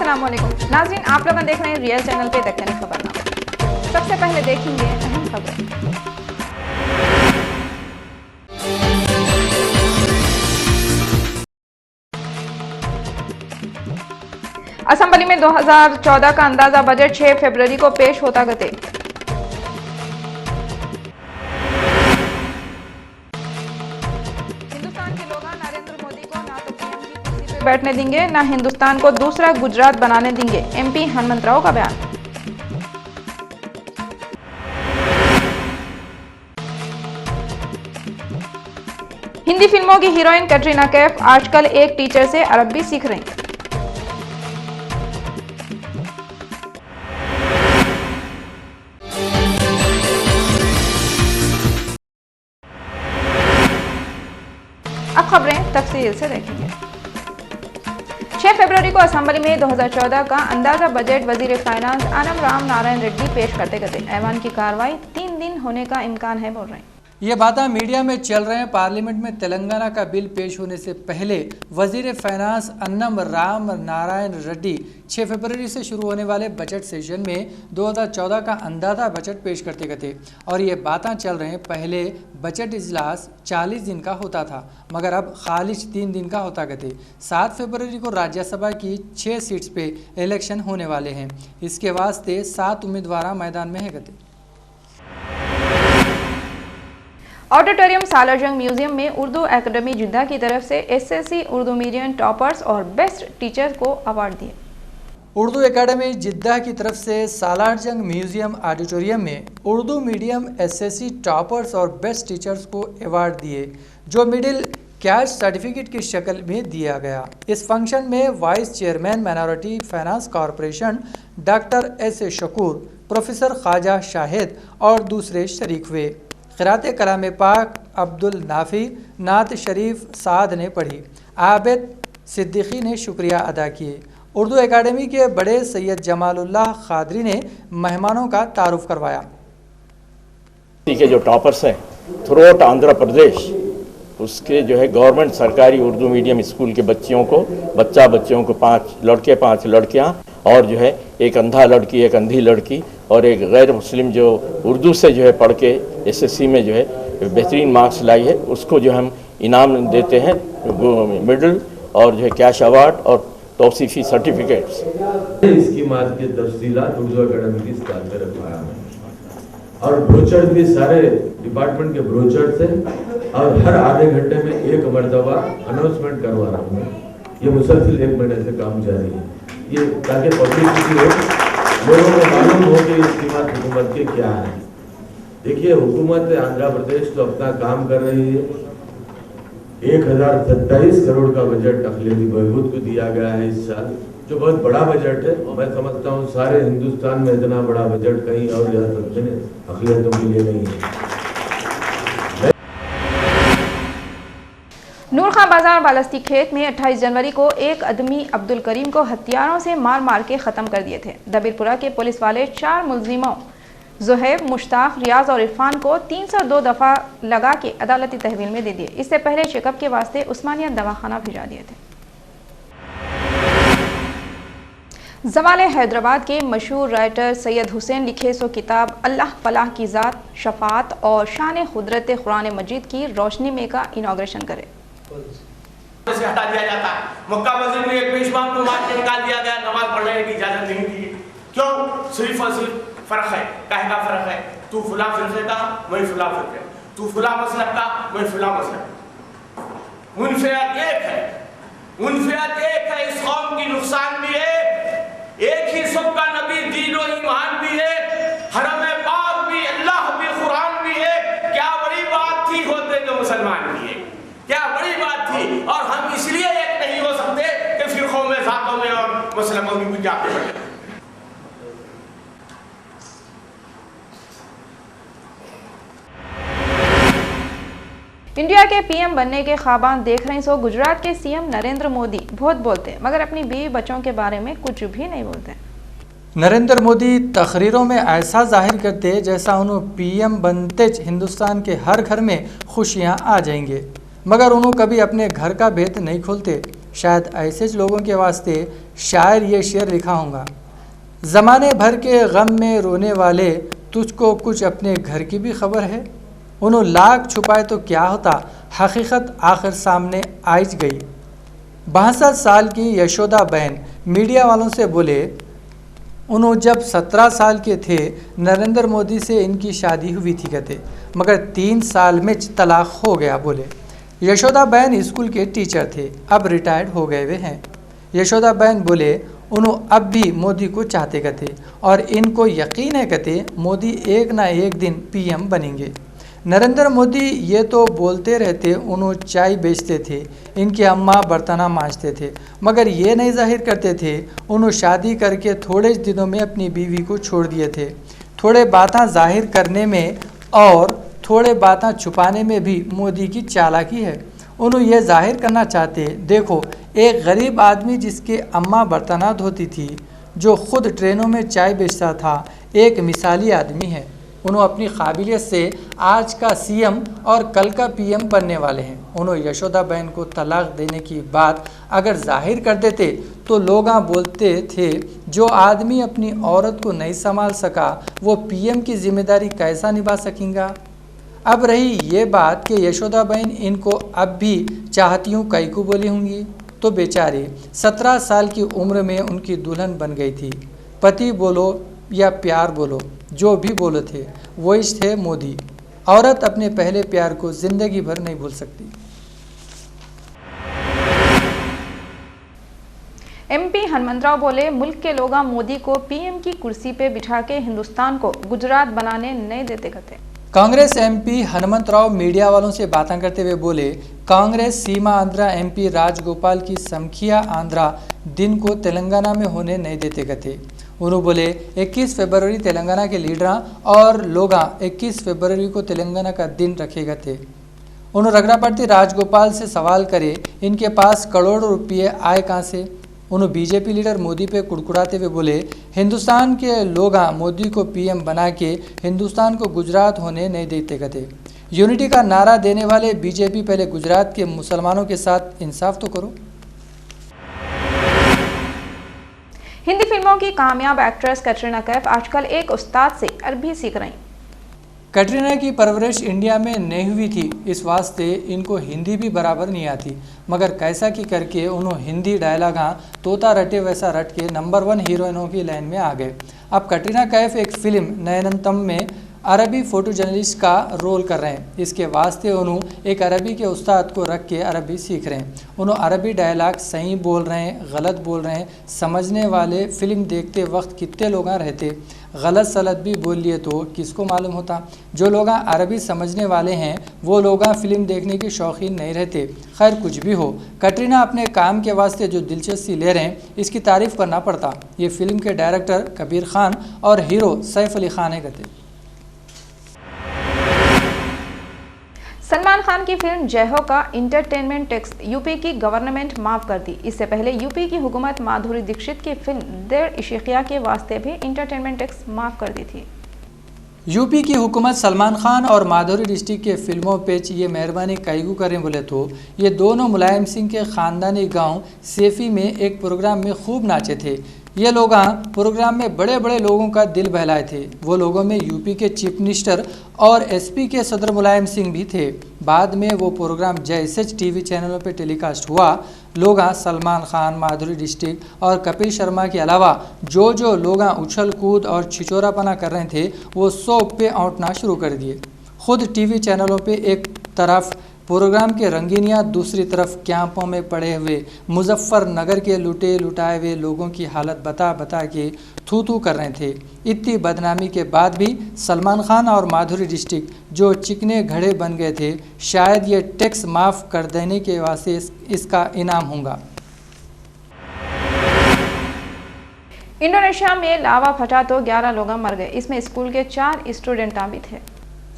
अस्सलाम वालेकुम नाज़रीन, आप लोग देख रहे हैं रियल चैनल पे दक्कनी खबरनामा। सबसे पहले देखेंगे अहम खबरें। असेंबली में 2014 का अंदाजा बजट 6 फरवरी को पेश होता गते। हिंदुस्तान के लोग नरेंद्र मोदी को ना तो पीएम की कुर्सी पे बैठने देंगे, ना हिंदुस्तान को दूसरा गुजरात बनाने देंगे, एमपी हनुमंतराव का बयान। हिंदी फिल्मों की हीरोइन कैटरीना कैफ आजकल एक टीचर से अरबी सीख रही। अब खबरें तफसील से देखेंगे। 6 फरवरी को असेंबली में 2014 का अंदाजा बजट वजीर फाइनेंस आनम राम नारायण रेड्डी पेश करते करते ऐवान की कार्रवाई 3 दिन होने का इम्कान है बोल रहे हैं। ये बातें मीडिया में चल रहे हैं। पार्लियामेंट में तेलंगाना का बिल पेश होने से पहले वजीर फाइनेंस अन्नम राम नारायण रेड्डी 6 फरवरी से शुरू होने वाले बजट सेशन में 2014 का अंदाजा बजट पेश करते गए थे और ये बातें चल रहे हैं। पहले बजट इजलास 40 दिन का होता था, मगर अब खालिश 3 दिन का होता गए थे। 7 फरवरी को राज्यसभा की 6 सीट्स पे इलेक्शन होने वाले हैं। इसके वास्ते 7 उम्मीदवार मैदान में है गए। ऑडिटोरियम सालारजंग म्यूजियम में उर्दू एकेडमी जिद्दा की तरफ से एसएससी उर्दू मीडियम टॉपर्स और बेस्ट टीचर को अवार्ड दिए। उर्दू एकेडमी जिद्दा की तरफ से सालारजंग म्यूजियम ऑडिटोरियम में उर्दू मीडियम एसएससी टॉपर्स और बेस्ट टीचर्स को अवार्ड दिए, जो मिडिल कैश सर्टिफिकेट की शक्ल में दिया गया। इस फंक्शन में vice chairman minority finance corporation doctor S Shakoor, professor Khwaja Shahid और दूसरे शरीक हुए। क़िरात कलाम पाक अब्दुल नाफी नात शरीफ साद ने पढ़ी। आबिद सिद्दीकी ने शुक्रिया अदा किए। उर्दू एकेडमी के बड़े सैयद जमालुल्लाह खादरी ने मेहमानों का तारुफ करवाया। के जो टॉपर्स हैं थ्रू आउट आंध्र प्रदेश, उसके जो है गवर्नमेंट सरकारी उर्दू मीडियम स्कूल के बच्चियों को 5 लड़के 5 लड़कियां और जो है एक अंधा लड़की, एक अंधी लड़की और एक गैर मुस्लिम जो उर्दू से जो है पढ़ के एसएससी में जो है बेहतरीन मार्क्स लाई है, उसको जो हम इनाम देते हैं, मेडल और जो है कैश अवार्ड और तौसीफी सर्टिफिकेट्स। इसकी मात के तफसीलात उर्दू एकेडमी की स्टाल पे रखवाया है और ब्रोचर भी सारे डिपार्टमेंट के ब्रोचर थे और हर आधे घंटे में एक मरतबा अनाउंसमेंट करवा रहा हूँ। ये मुसलसल 1 महीने से काम जारी है, ये ताकि पब्लिसिटी हो, लोगों को मालूम हो कि स्कीमात हुकूमत के क्या है। देखिए, हुकूमत आंध्र प्रदेश तो अपना काम कर रही है। 1027 करोड़ का बजट अखिलेश बहबूद को दिया गया है इस साल, जो बहुत बड़ा बजट है। मैं समझता हूँ सारे हिंदुस्तान में इतना बड़ा बजट कहीं और रियासत में अखिलेशों के लिए नहीं है। नूर खां बाजार बालस्ती खेत में 28 जनवरी को एक आदमी अब्दुल करीम को हथियारों से मार मार के ख़त्म कर दिए थे। दबीरपुरा के पुलिस वाले 4 मुलजिमों ज़ुहैब, मुश्ताक, रियाज और इरफान को 302 दफ़ा लगा के अदालती तहवील में दे दिए। इससे पहले चेकअप के वास्ते उस्मानिया दवाखाना भिजा दिए थे। ज़वाले हैदराबाद के मशहूर राइटर सैयद हुसैन लिखे सो किताब अल्लाह फलाह की ज़ात, शफात और शान खुदरत कुरान मजीद की रोशनी में का इनाग्रेशन करे। से हटा दिया जाता है। मक्का मस्जिद में एक पेशवाम को मार के निकाल दिया गया, नमाज पढ़ने की इजाजत नहीं दी। क्यों? सिर्फ और सिर्फ फर्क है। काहे का फर्क है? तू फुला फिरके का, मैं फुला फिरके, तू फुला मसलब का, मैं फुला मसलब। मुनफियत एक है, मुनफियत एक है। इस कौम की नुकसान भी है, एक ही सबका नबी दीन और ईमान भी है, हरम पाक भी, अल्लाह भी, कुरान भी है। क्या बड़ी बात थी होते जो मुसलमान भी है, क्या बड़ी बात थी। और हम इसलिए एक नहीं हो सकते कि फिरकों में, जातों में और मसलकों की बुनियाद पर। इंडिया के पीएम बनने के ख्वाबान देख रहे सो गुजरात के सीएम नरेंद्र मोदी बहुत बोलते मगर अपनी बीवी बच्चों के बारे में कुछ भी नहीं बोलते। नरेंद्र मोदी तकरीरों में ऐसा जाहिर करते जैसा उन्होंने पीएम बनते हिंदुस्तान के हर घर में खुशियां आ जाएंगे, मगर उन्होंने कभी अपने घर का भेद नहीं खोलते। शायद ऐसे लोगों के वास्ते शायर ये शेर लिखा होगा, ज़माने भर के गम में रोने वाले, तुझको कुछ अपने घर की भी खबर है। उन्होंने लाख छुपाए तो क्या होता, हकीकत आखिर सामने आइज गई। 62 साल की यशोदा बहन मीडिया वालों से बोले, उन्होंने जब 17 साल के थे नरेंद्र मोदी से इनकी शादी हुई थी कहते, मगर 3 साल में तलाक हो गया। बोले यशोदा बहन स्कूल के टीचर थे, अब रिटायर्ड हो गए हुए हैं। यशोदा बहन बोले उन्होंने अब भी मोदी को चाहते कहते और इनको यकीन है कहते मोदी एक ना एक दिन पीएम बनेंगे। नरेंद्र मोदी ये तो बोलते रहते, उन्होंने चाय बेचते थे, इनकी अम्मा बर्तना मांजते थे, मगर ये नहीं जाहिर करते थे उन्होंने शादी करके थोड़े दिनों में अपनी बीवी को छोड़ दिए थे। थोड़े बातें जाहिर करने में और थोड़े बातें छुपाने में भी मोदी की चालाकी है। उन्होंने ये जाहिर करना चाहते, देखो एक गरीब आदमी जिसके अम्मा बर्तना धोती थी, जो खुद ट्रेनों में चाय बेचता था, एक मिसाली आदमी है। उन्होंने अपनी काबिलियत से आज का सीएम और कल का पीएम बनने वाले हैं। उन्होंने यशोदा बहन को तलाक देने की बात अगर जाहिर कर देते तो लोग बोलते थे, जो आदमी अपनी औरत को नहीं संभाल सका वो पीएम की जिम्मेदारी कैसा निभा सकेगा। अब रही ये बात कि यशोदा बहन इनको अब भी चाहती हूँ कई को बोली होंगी, तो बेचारी 17 साल की उम्र में उनकी दुल्हन बन गई थी। पति बोलो या प्यार बोलो, जो भी बोले थे वही थे मोदी। औरत अपने पहले प्यार को जिंदगी भर नहीं भूल सकती। एमपी हनुमंतराव बोले, मुल्क के लोग मोदी को पीएम की कुर्सी पे बिठा के हिंदुस्तान को गुजरात बनाने नहीं देते कहते। कांग्रेस एमपी हनुमंतराव मीडिया वालों से बातें करते हुए बोले, कांग्रेस सीमा आंध्रा एमपी राजगोपाल की समखिया आंध्रा दिन को तेलंगाना में होने नहीं देते कहते। उन्होंने बोले 21 फरवरी तेलंगाना के लीडर और लोग 21 फरवरी को तेलंगाना का दिन रखेगा थे। उन्होंने रगड़ापट्टी राजगोपाल से सवाल करे, इनके पास करोड़ों रुपये आए कहाँ से। उन्होंने बीजेपी लीडर मोदी पे कुड़कुड़ाते हुए बोले, हिंदुस्तान के लोग मोदी को पीएम बना के हिंदुस्तान को गुजरात होने नहीं देते कहते। यूनिटी का नारा देने वाले बीजेपी पहले गुजरात के मुसलमानों के साथ इंसाफ तो करो। हिंदी फिल्मों की कामयाब एक्ट्रेस कैटरीना कैफ आजकल एक उस्ताद से अरबी सीख रही। कैटरीना की परवरिश इंडिया में नहीं हुई थी, इस वास्ते इनको हिंदी भी बराबर नहीं आती, मगर कैसा की करके उन्होंने हिंदी डायलॉग तोता रटे वैसा रट के नंबर 1 हीरोइनों की लाइन में आ गए। अब कैटरीना कैफ एक फिल्म नयनतम में अरबी फ़ोटो जर्नलिस्ट का रोल कर रहे हैं। इसके वास्ते उन्होंने एक अरबी के उस्ताद को रख के अरबी सीख रहे हैं। उन्होंने अरबी डायलॉग सही बोल रहे हैं, गलत बोल रहे हैं, समझने वाले फ़िल्म देखते वक्त कितने लोग रहते, गलत सलत भी बोल लिए तो किसको मालूम होता। जो लोग अरबी समझने वाले हैं वो लोग फ़िल्म देखने के शौकीन नहीं रहते। खैर कुछ भी हो, कैटरीना अपने काम के वास्ते जो दिलचस्पी ले रहे हैं इसकी तारीफ़ करना पड़ता। ये फिल्म के डायरेक्टर कबीर खान और हीरो सैफ अली खान है कहते। सलमान खान की फिल्म जय हो का इंटरटेनमेंट टैक्स यूपी की गवर्नमेंट माफ कर दी। इससे पहले यूपी की हुकूमत माधुरी दीक्षित की फिल्म देर इशिकिया के वास्ते भी इंटरटेनमेंट टैक्स माफ कर दी थी। यूपी की हुकूमत सलमान खान और माधुरी डिस्ट्रिक्ट के फिल्मों पे ये मेहरबानी कैगू करें बोले तो ये दोनों मुलायम सिंह के ख़ानदानी गांव सेफी में एक प्रोग्राम में खूब नाचे थे। ये लोग प्रोग्राम में बड़े बड़े लोगों का दिल बहलाए थे। वो लोगों में यूपी के चीफ मिनिस्टर और एसपी के सदर मुलायम सिंह भी थे। बाद में वो प्रोग्राम जैसे टीवी चैनलों पे टेलीकास्ट हुआ, लोग सलमान खान, माधुरी डिस्ट्रिक्ट और कपिल शर्मा के अलावा जो लोग उछल कूद और छिचोरापना कर रहे थे वो सब पे औंटना शुरू कर दिए। खुद टीवी चैनलों पे एक तरफ प्रोग्राम के रंगीनियाँ, दूसरी तरफ कैंपों में पड़े हुए मुजफ्फरनगर के लुटे लुटाए हुए लोगों की हालत बता के थू कर रहे थे। इतनी बदनामी के बाद भी सलमान खान और माधुरी डिस्ट्रिक्ट जो चिकने घड़े बन गए थे, शायद ये टैक्स माफ़ कर देने के वास्ते इसका इनाम होगा। इंडोनेशिया में लावा फटा तो 11 लोग मर गए। इसमें स्कूल के 4 स्टूडेंट भी थे।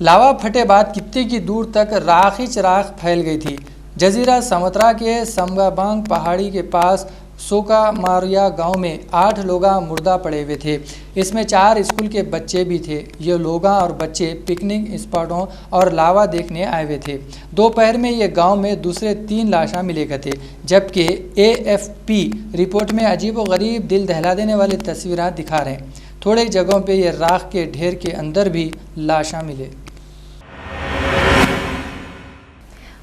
लावा फटे बाद कितने की दूर तक राख ही राख फैल गई थी। जजीरा समत्रा के समगाबांग पहाड़ी के पास सोका मारिया गांव में 8 लोग मुर्दा पड़े हुए थे। इसमें 4 स्कूल के बच्चे भी थे। ये लोग और बच्चे पिकनिक स्पॉटों और लावा देखने आए हुए थे। दोपहर में ये गांव में दूसरे 3 लाशें मिले गए थे, जबकि AFP रिपोर्ट में अजीब व गरीब दिल दहला देने वाली तस्वीरें दिखा रहे हैं। थोड़े जगहों पे ये राख के ढेर के अंदर भी लाशें मिले।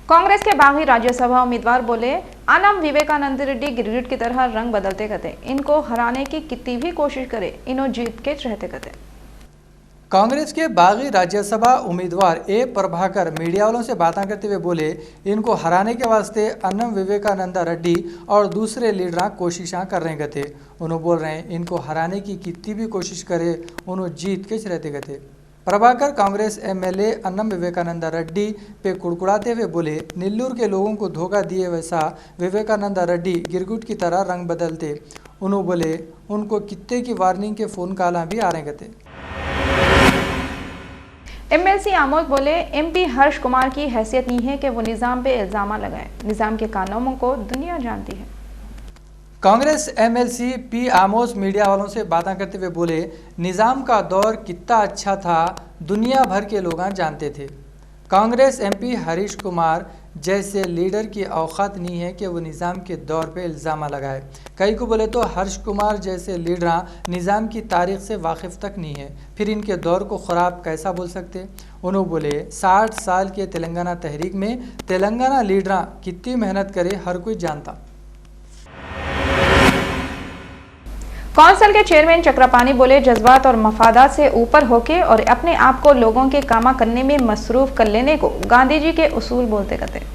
कांग्रेस के बागी राज्यसभा उम्मीदवार बोले, अनम विवेकानंद रेड्डी गिरगिट की तरह रंग बदलते कहते, इनको हराने की कितनी भी कोशिश करे, इन्हों जीत के रहते कहते। कांग्रेस के बागी राज्यसभा उम्मीदवार ए प्रभाकर मीडिया वालों से बातें करते हुए बोले, इनको हराने के वास्ते अन्नम विवेकानंद रेड्डी और दूसरे लीडर कोशिशें कर रहे थे। उन्होंने बोल रहे हैं, इनको हराने की कितनी भी कोशिश करे, उन्होंने जीत के रहते थे। प्रभाकर कांग्रेस MLA अन्नम विवेकानंद रेड्डी पे कुड़कुड़ाते हुए बोले, नेल्लूर के लोगों को धोखा दिए वैसा विवेकानंद रेड्डी गिरगिट की तरह रंग बदलते। उन्होंने बोले, उनको कितने की वार्निंग के फ़ोन कॉल भी आ रहे थे। MLC आमोद बोले, MP हर्ष कुमार की हैसियत नहीं है कि वो निज़ाम पे इल्ज़ाम लगाए, निज़ाम के कानूनों को दुनिया जानती है। कांग्रेस MLC P आमोस मीडिया वालों से बातें करते हुए बोले, निज़ाम का दौर कितना अच्छा था, दुनिया भर के लोग जानते थे। कांग्रेस MP हरीश कुमार जैसे लीडर की औकात नहीं है कि वो निज़ाम के दौर पे इल्ज़ाम लगाए। कई को बोले तो हर्ष कुमार जैसे लीडर निज़ाम की तारीख से वाकिफ़ तक नहीं है, फिर इनके दौर को ख़राब कैसा बोल सकते। उन्होंने बोले, 60 साल के तेलंगाना तहरीक में तेलंगाना लीडर कितनी मेहनत करे हर कोई जानता। कौंसिल के चेयरमैन चक्रपाणी बोले, जज्बात और मफादात से ऊपर होके और अपने आप को लोगों के कामा करने में मसरूफ कर लेने को गांधी जी के उसूल बोलते कहते।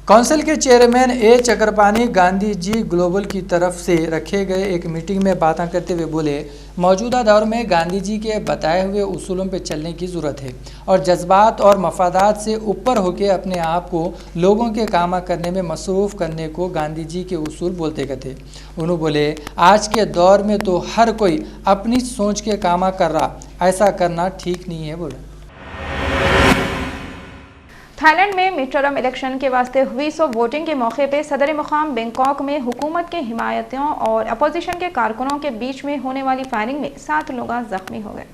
काउंसिल के chairman A Chakrapani Gandhi ji global की तरफ से रखे गए एक मीटिंग में बातें करते हुए बोले, मौजूदा दौर में गांधी जी के बताए हुए उसूलों पर चलने की ज़रूरत है और जज्बात और मफादात से ऊपर होकर अपने आप को लोगों के कामा करने में मसरूफ़ करने को गांधी जी के उसूल बोलते गए थे। उन्होंने बोले, आज के दौर में तो हर कोई अपनी सोच के कामा कर रहा, ऐसा करना ठीक नहीं है बोले। थाईलैंड में मिड टर्म इलेक्शन के वास्ते हुई वोटिंग के मौके पे सदर मुकाम बैंकॉक में हुकूमत के हिमायतियों और अपोजिशन के कारकुनों के बीच में होने वाली फायरिंग में 7 लोग जख्मी हो गए।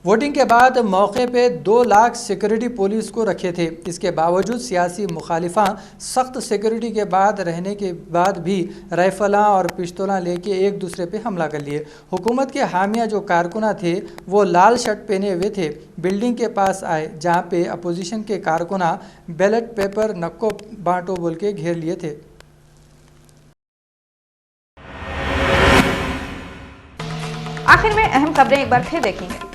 वोटिंग के बाद मौके पे 2 लाख सिक्योरिटी पुलिस को रखे थे। इसके बावजूद सियासी मुखालिफा सख्त सिक्योरिटी के बाद रहने के बाद भी राइफलां और पिस्तौलें लेके एक दूसरे पे हमला कर लिए। हुकूमत के हामिया जो कारकुना थे वो लाल शर्ट पहने हुए थे, बिल्डिंग के पास आए जहाँ पे अपोजिशन के कारकुना बैलेट पेपर नक्को बांटो बोल के घेर लिए थे। आखिर में अहम खबरें एक बार फिर देखेंगे।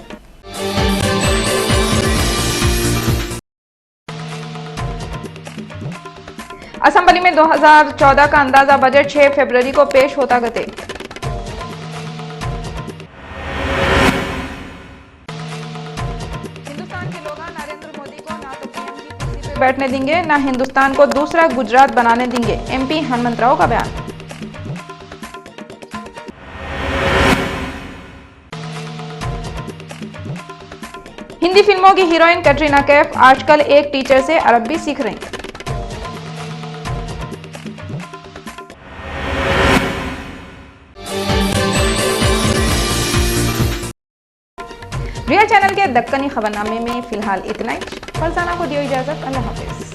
असेंबली में 2014 का अंदाजा बजट 6 फरवरी को पेश होता गते। हिंदुस्तान के लोग नरेंद्र मोदी को ना तो पीएम की कुर्सी पर बैठने देंगे, ना हिंदुस्तान को दूसरा गुजरात बनाने देंगे, MP हनुमंतराव का बयान। हिंदी फिल्मों की हीरोइन कैटरीना कैफ आजकल एक टीचर से अरबी सीख रही। रियल चैनल के दक्कनी खबरनामे में फिलहाल इतना ही। फरजाना को दियो इजाजत। अल्लाह हाफिज।